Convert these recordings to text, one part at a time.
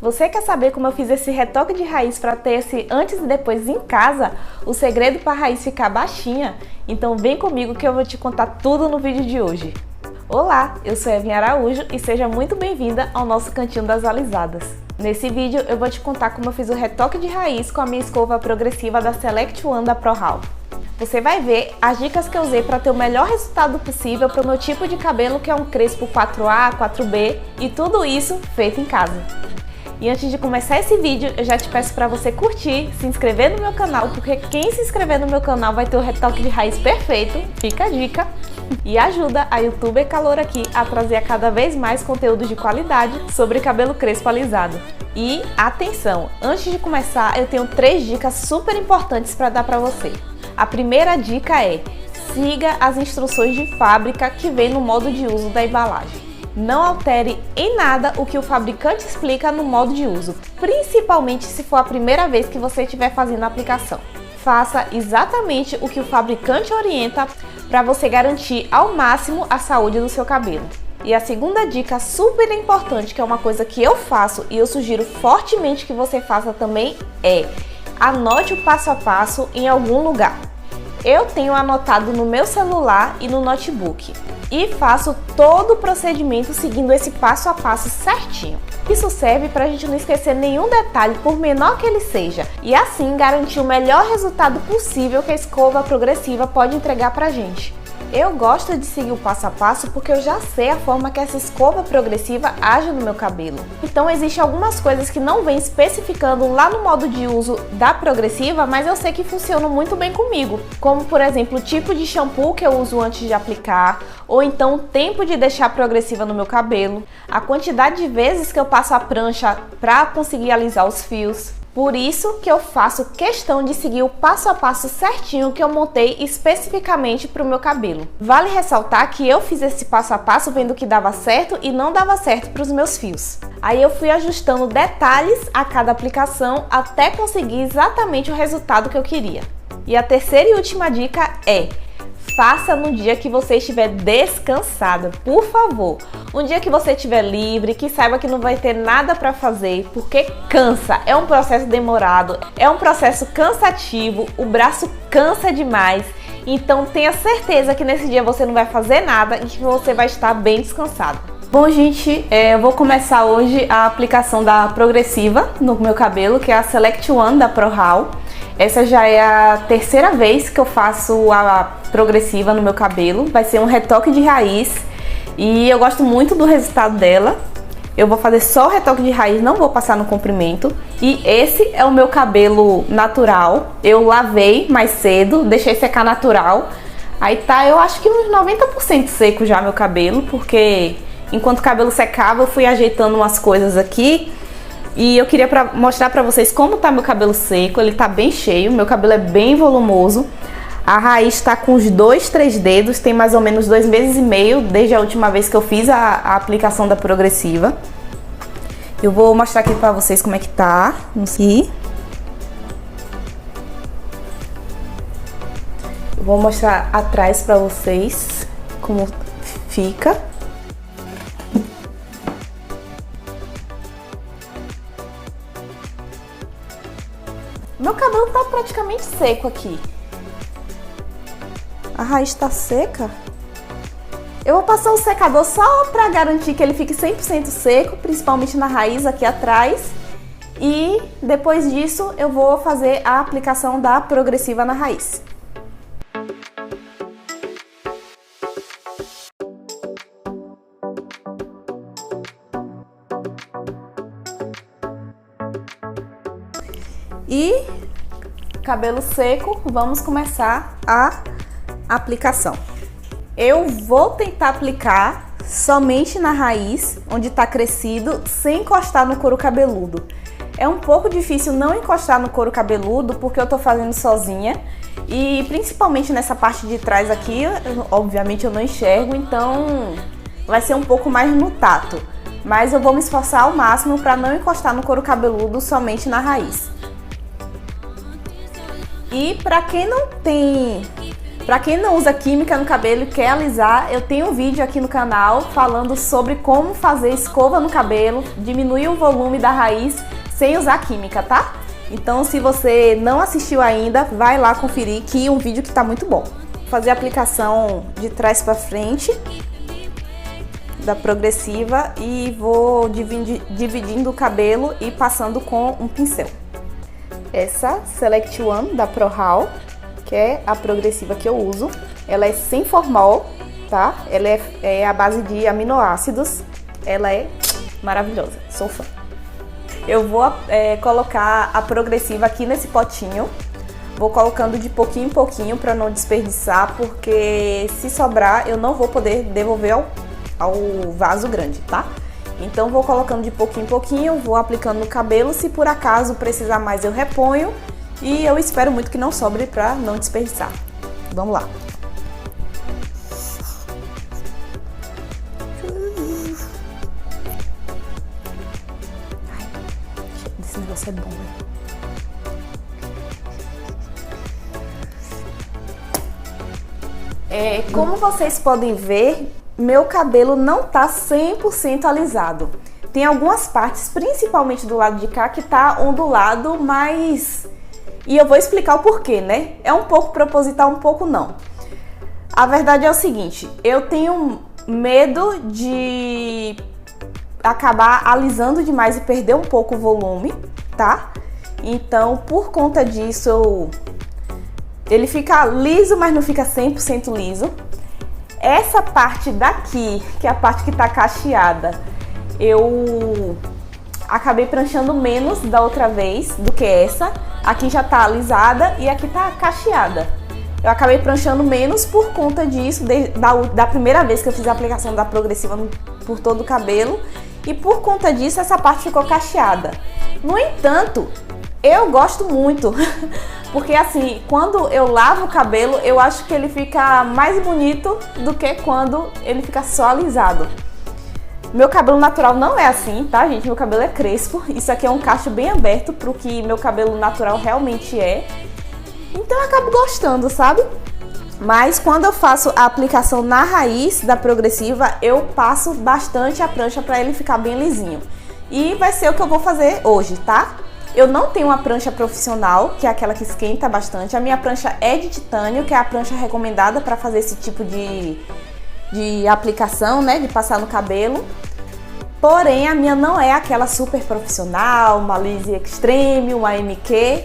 Você quer saber como eu fiz esse retoque de raiz para ter esse antes e depois em casa? O segredo para a raiz ficar baixinha? Então vem comigo que eu vou te contar tudo no vídeo de hoje. Olá, eu sou Evelyn Araújo e seja muito bem-vinda ao nosso Cantinho das Alisadas. Nesse vídeo eu vou te contar como eu fiz o retoque de raiz com a minha escova progressiva da Select One da ProHaul. Você vai ver as dicas que eu usei para ter o melhor resultado possível para o meu tipo de cabelo, que é um crespo 4A, 4B e tudo isso feito em casa. E antes de começar esse vídeo, eu já te peço para você curtir, se inscrever no meu canal, porque quem se inscrever no meu canal vai ter o retoque de raiz perfeito, fica a dica. E ajuda a YouTuber Calor aqui a trazer a cada vez mais conteúdo de qualidade sobre cabelo crespo alisado. E atenção, antes de começar eu tenho 3 dicas super importantes para dar para você. A primeira dica é: siga as instruções de fábrica que vem no modo de uso da embalagem. Não altere em nada o que o fabricante explica no modo de uso, principalmente se for a primeira vez que você estiver fazendo a aplicação. Faça exatamente o que o fabricante orienta para você garantir ao máximo a saúde do seu cabelo. E a segunda dica super importante, que é uma coisa que eu faço e eu sugiro fortemente que você faça também, é: anote o passo a passo em algum lugar. Eu tenho anotado no meu celular e no notebook e faço todo o procedimento seguindo esse passo a passo certinho. Isso serve para a gente não esquecer nenhum detalhe, por menor que ele seja, e assim garantir o melhor resultado possível que a escova progressiva pode entregar para a gente. Eu gosto de seguir o passo a passo porque eu já sei a forma que essa escova progressiva age no meu cabelo. Então existem algumas coisas que não vem especificando lá no modo de uso da progressiva, mas eu sei que funcionam muito bem comigo. Como por exemplo, o tipo de shampoo que eu uso antes de aplicar, ou então o tempo de deixar a progressiva no meu cabelo, a quantidade de vezes que eu passo a prancha para conseguir alisar os fios. Por isso que eu faço questão de seguir o passo a passo certinho que eu montei especificamente para o meu cabelo. Vale ressaltar que eu fiz esse passo a passo vendo que dava certo e não dava certo para os meus fios. Aí eu fui ajustando detalhes a cada aplicação até conseguir exatamente o resultado que eu queria. E a terceira e última dica é: faça no dia que você estiver descansada, por favor. Um dia que você estiver livre, que saiba que não vai ter nada para fazer, porque cansa. É um processo demorado, é um processo cansativo, o braço cansa demais. Então tenha certeza que nesse dia você não vai fazer nada e que você vai estar bem descansado. Bom, gente, eu vou começar hoje a aplicação da progressiva no meu cabelo, que é a Select One da ProHaul. Essa já é a terceira vez que eu faço a progressiva no meu cabelo. Vai ser um retoque de raiz e eu gosto muito do resultado dela. Eu vou fazer só o retoque de raiz, não vou passar no comprimento. E esse é o meu cabelo natural. Eu lavei mais cedo, deixei secar natural. Aí tá, eu acho que uns 90% seco já meu cabelo, porque enquanto o cabelo secava eu fui ajeitando umas coisas aqui. E eu queria mostrar pra vocês como tá meu cabelo seco. Ele tá bem cheio, meu cabelo é bem volumoso. A raiz tá com uns 2, 3 dedos, tem mais ou menos 2 meses e meio desde a última vez que eu fiz a aplicação da progressiva. Eu vou mostrar aqui pra vocês como é que tá. Eu vou mostrar atrás pra vocês como fica. Meu cabelo tá praticamente seco aqui. A raiz tá seca. Eu vou passar o secador só pra garantir que ele fique 100% seco, principalmente na raiz aqui atrás. E depois disso eu vou fazer a aplicação da progressiva na raiz. E cabelo seco, vamos começar a aplicação. Eu vou tentar aplicar somente na raiz, onde está crescido, sem encostar no couro cabeludo. É um pouco difícil não encostar no couro cabeludo, porque eu tô fazendo sozinha. E principalmente nessa parte de trás aqui, obviamente eu não enxergo, então vai ser um pouco mais no tato. Mas eu vou me esforçar ao máximo para não encostar no couro cabeludo, somente na raiz. E para quem não tem Para quem não usa química no cabelo e quer alisar, eu tenho um vídeo aqui no canal falando sobre como fazer escova no cabelo, diminuir o volume da raiz sem usar química, tá? Então, se você não assistiu ainda, vai lá conferir que é um vídeo que tá muito bom. Vou fazer a aplicação de trás para frente da progressiva e vou dividindo o cabelo e passando com um pincel. Essa Select One da ProHaul, que é a progressiva que eu uso, ela é sem formol, tá? Ela é a base de aminoácidos, ela é maravilhosa, sou fã. Eu vou colocar a progressiva aqui nesse potinho, vou colocando de pouquinho em pouquinho para não desperdiçar, porque se sobrar eu não vou poder devolver ao vaso grande, tá? Então vou colocando de pouquinho em pouquinho, vou aplicando no cabelo, se por acaso precisar mais eu reponho e eu espero muito que não sobre para não desperdiçar. Vamos lá. Esse negócio é bom, né? Como vocês podem ver, meu cabelo não tá 100% alisado. Tem algumas partes, principalmente do lado de cá, que tá ondulado, mas... E eu vou explicar o porquê, né? É um pouco proposital, um pouco não. A verdade é o seguinte, eu tenho medo de acabar alisando demais e perder um pouco o volume, tá? Então, por conta disso, ele fica liso, mas não fica 100% liso. Essa parte daqui, que é a parte que tá cacheada, eu acabei pranchando menos da outra vez do que essa. Aqui já tá alisada e aqui tá cacheada. Eu acabei pranchando menos por conta disso, da primeira vez que eu fiz a aplicação da progressiva por todo o cabelo. E por conta disso, essa parte ficou cacheada. No entanto, eu gosto muito, porque assim, quando eu lavo o cabelo, eu acho que ele fica mais bonito do que quando ele fica só alisado. Meu cabelo natural não é assim, tá, gente? Meu cabelo é crespo. Isso aqui é um cacho bem aberto pro que meu cabelo natural realmente é. Então eu acabo gostando, sabe? Mas quando eu faço a aplicação na raiz da progressiva, eu passo bastante a prancha para ele ficar bem lisinho. E vai ser o que eu vou fazer hoje, tá? Eu não tenho uma prancha profissional, que é aquela que esquenta bastante. A minha prancha é de titânio, que é a prancha recomendada para fazer esse tipo de aplicação, né? De passar no cabelo. Porém, a minha não é aquela super profissional, uma Lise Extreme, uma MQ.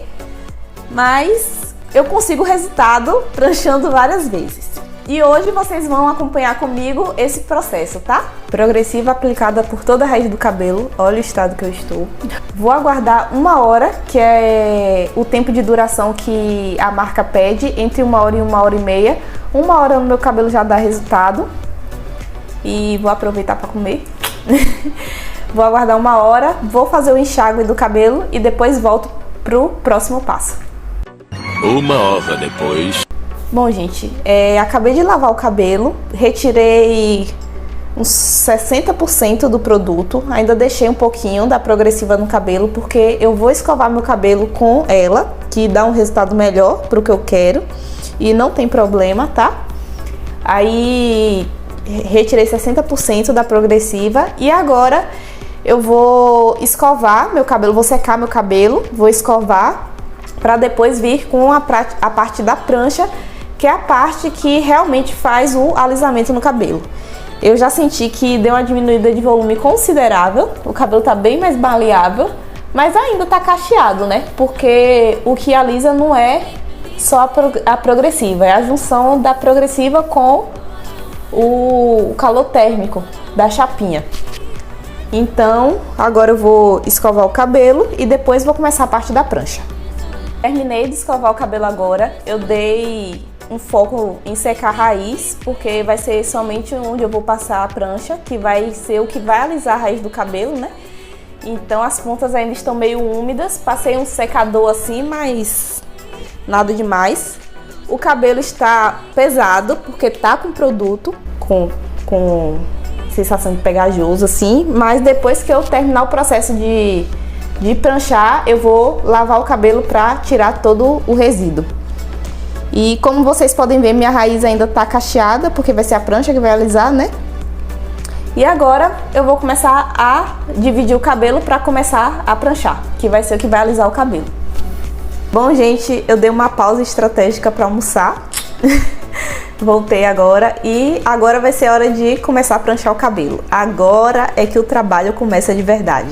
Mas eu consigo o resultado pranchando várias vezes. E hoje vocês vão acompanhar comigo esse processo, tá? Progressiva aplicada por toda a raiz do cabelo. Olha o estado que eu estou. Vou aguardar 1 hora, que é o tempo de duração que a marca pede, entre 1 hora e 1h30. 1 hora no meu cabelo já dá resultado. E vou aproveitar para comer. Vou aguardar 1 hora, vou fazer o enxágue do cabelo e depois volto pro próximo passo. 1 hora depois. Bom, gente, acabei de lavar o cabelo, retirei uns 60% do produto, ainda deixei um pouquinho da progressiva no cabelo, porque eu vou escovar meu cabelo com ela, que dá um resultado melhor pro que eu quero, e não tem problema, tá? Aí retirei 60% da progressiva e agora eu vou escovar meu cabelo, vou secar meu cabelo, vou escovar para depois vir com a parte da prancha, que é a parte que realmente faz o alisamento no cabelo. Eu já senti que deu uma diminuída de volume considerável, o cabelo tá bem mais maleável, mas ainda tá cacheado, né? Porque o que alisa não é só a progressiva, é a junção da progressiva com o calor térmico da chapinha. Então, agora eu vou escovar o cabelo e depois vou começar a parte da prancha. Terminei de escovar o cabelo agora, eu dei um foco em secar a raiz, porque vai ser somente onde eu vou passar a prancha, que vai ser o que vai alisar a raiz do cabelo, né? Então as pontas ainda estão meio úmidas, passei um secador assim, mas nada demais. O cabelo está pesado, porque tá com produto, com sensação de pegajoso assim, mas depois que eu terminar o processo de pranchar, eu vou lavar o cabelo para tirar todo o resíduo. E como vocês podem ver, minha raiz ainda tá cacheada, porque vai ser a prancha que vai alisar, né? E agora eu vou começar a dividir o cabelo para começar a pranchar, que vai ser o que vai alisar o cabelo. Bom, gente, eu dei uma pausa estratégica para almoçar. Voltei agora e agora vai ser hora de começar a pranchar o cabelo. Agora é que o trabalho começa de verdade.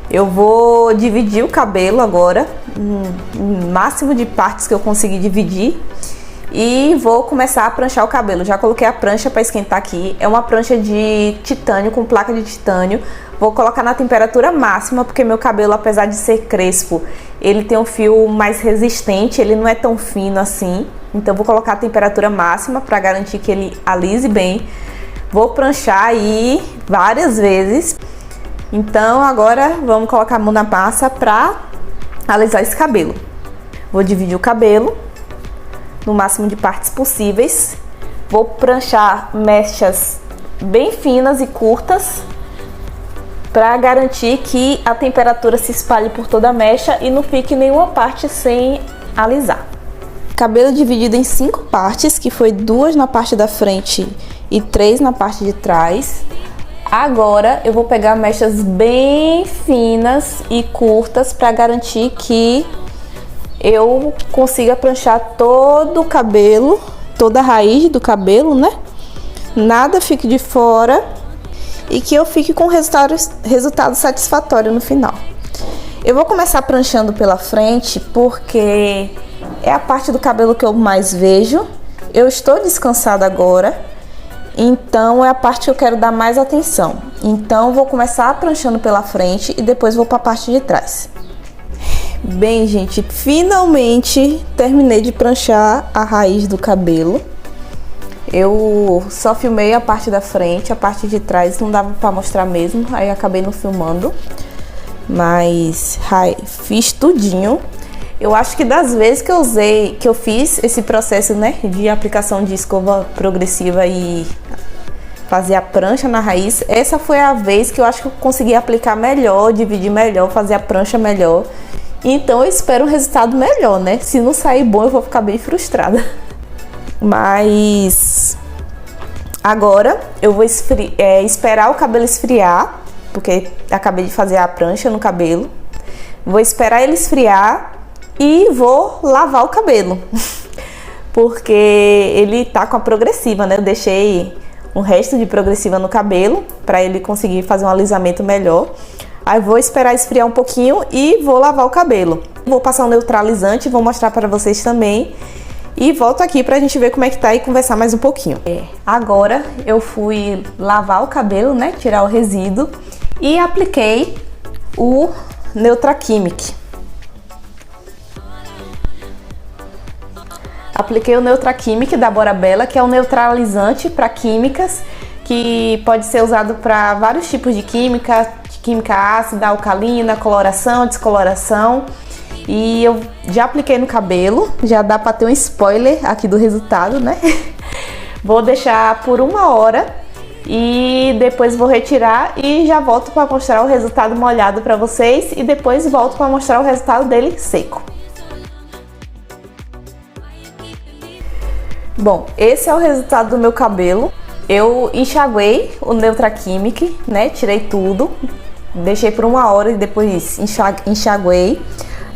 Eu vou dividir o cabelo agora, no máximo de partes que eu conseguir dividir. E vou começar a pranchar o cabelo. Já coloquei a prancha para esquentar aqui. É uma prancha de titânio, com placa de titânio. Vou colocar na temperatura máxima, porque meu cabelo, apesar de ser crespo, ele tem um fio mais resistente, ele não é tão fino assim. Então vou colocar a temperatura máxima para garantir que ele alise bem. Vou pranchar aí várias vezes. Então agora vamos colocar a mão na massa para alisar esse cabelo. Vou dividir o cabelo no máximo de partes possíveis. Vou pranchar mechas bem finas e curtas para garantir que a temperatura se espalhe por toda a mecha e não fique nenhuma parte sem alisar. Cabelo dividido em 5 partes, que foi 2 na parte da frente e 3 na parte de trás. Agora eu vou pegar mechas bem finas e curtas para garantir que eu consiga pranchar todo o cabelo, toda a raiz do cabelo, né? Nada fique de fora e que eu fique com resultado satisfatório no final. Eu vou começar pranchando pela frente porque é a parte do cabelo que eu mais vejo. Eu estou descansada agora, então é a parte que eu quero dar mais atenção. Então vou começar pranchando pela frente e depois vou para a parte de trás. Bem, gente, finalmente terminei de pranchar a raiz do cabelo. Eu só filmei a parte da frente, a parte de trás não dava para mostrar mesmo, aí acabei não filmando. Mas fiz tudinho. Eu acho que das vezes que eu fiz esse processo, né, de aplicação de escova progressiva e fazer a prancha na raiz, essa foi a vez que eu acho que eu consegui aplicar melhor, dividir melhor, fazer a prancha melhor. Então eu espero um resultado melhor, né? Se não sair bom, eu vou ficar bem frustrada. Mas agora eu vou esperar o cabelo esfriar, porque acabei de fazer a prancha no cabelo. Vou esperar ele esfriar e vou lavar o cabelo. Porque ele tá com a progressiva, né? Eu deixei um resto de progressiva no cabelo para ele conseguir fazer um alisamento melhor. Aí vou esperar esfriar um pouquinho e vou lavar o cabelo. Vou passar um neutralizante, vou mostrar para vocês também. E volto aqui pra gente ver como é que tá e conversar mais um pouquinho. Agora eu fui lavar o cabelo, né? Tirar o resíduo. E apliquei o Neutrachimic. Apliquei o Neutrachimic da Borabella, que é um neutralizante para químicas, que pode ser usado para vários tipos de química ácida, alcalina, coloração, descoloração. E eu já apliquei no cabelo, já dá para ter um spoiler aqui do resultado, né? Vou deixar por 1 hora e depois vou retirar e já volto para mostrar o resultado molhado para vocês e depois volto para mostrar o resultado dele seco. Bom, esse é o resultado do meu cabelo. Eu enxaguei o Neutrachimic, né? Tirei tudo, deixei por 1 hora e depois enxaguei.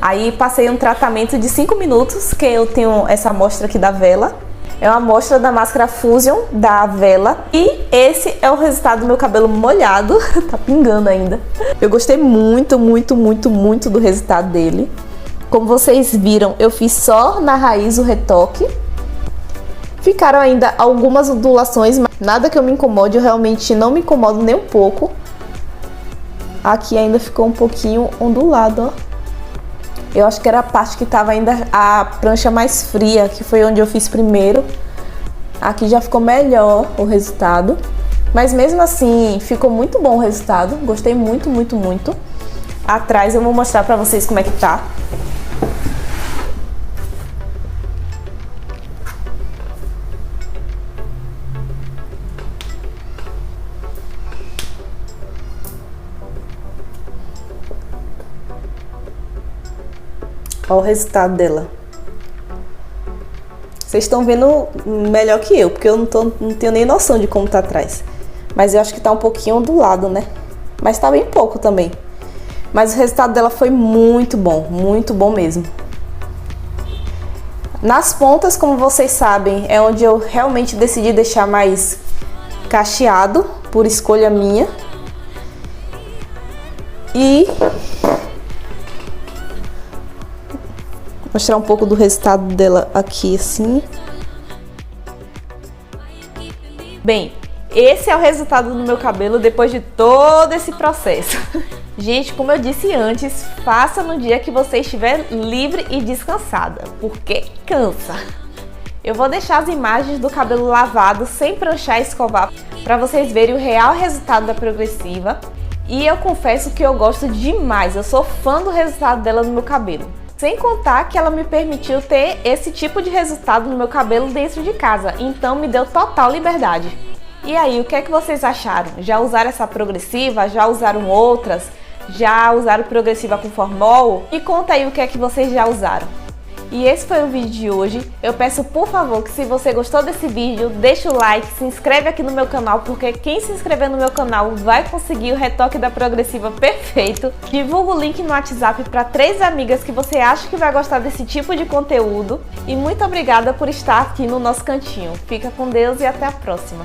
Aí passei um tratamento de 5 minutos, que eu tenho essa amostra aqui da Vela. É uma amostra da máscara Fusion da Vela. E esse é o resultado do meu cabelo molhado. Tá pingando ainda. Eu gostei muito, muito, muito, muito do resultado dele. Como vocês viram, eu fiz só na raiz o retoque. Ficaram ainda algumas ondulações, mas nada que eu me incomode. Eu realmente não me incomodo nem um pouco. Aqui ainda ficou um pouquinho ondulado, ó. Eu acho que era a parte que estava ainda a prancha mais fria, que foi onde eu fiz primeiro. Aqui já ficou melhor o resultado. Mas mesmo assim, ficou muito bom o resultado. Gostei muito, muito, muito. Atrás eu vou mostrar pra vocês como é que tá. Olha o resultado dela. Vocês estão vendo melhor que eu, porque eu não tenho nem noção de como tá atrás. Mas eu acho que tá um pouquinho ondulado, né? Mas tá bem pouco também. Mas o resultado dela foi muito bom mesmo. Nas pontas, como vocês sabem, é onde eu realmente decidi deixar mais cacheado, por escolha minha. E mostrar um pouco do resultado dela aqui, assim. Bem, esse é o resultado do meu cabelo depois de todo esse processo. Gente, como eu disse antes, faça no dia que você estiver livre e descansada, porque cansa. Eu vou deixar as imagens do cabelo lavado sem pranchar e escovar para vocês verem o real resultado da progressiva. E eu confesso que eu gosto demais, eu sou fã do resultado dela no meu cabelo. Sem contar que ela me permitiu ter esse tipo de resultado no meu cabelo dentro de casa, então me deu total liberdade. E aí, o que é que vocês acharam? Já usaram essa progressiva? Já usaram outras? Já usaram progressiva com formol? Me conta aí o que é que vocês já usaram. E esse foi o vídeo de hoje. Eu peço por favor que se você gostou desse vídeo, deixa o like, se inscreve aqui no meu canal, porque quem se inscrever no meu canal vai conseguir o retoque da progressiva perfeito. Divulga o link no WhatsApp para 3 amigas que você acha que vai gostar desse tipo de conteúdo. E muito obrigada por estar aqui no nosso cantinho. Fica com Deus e até a próxima.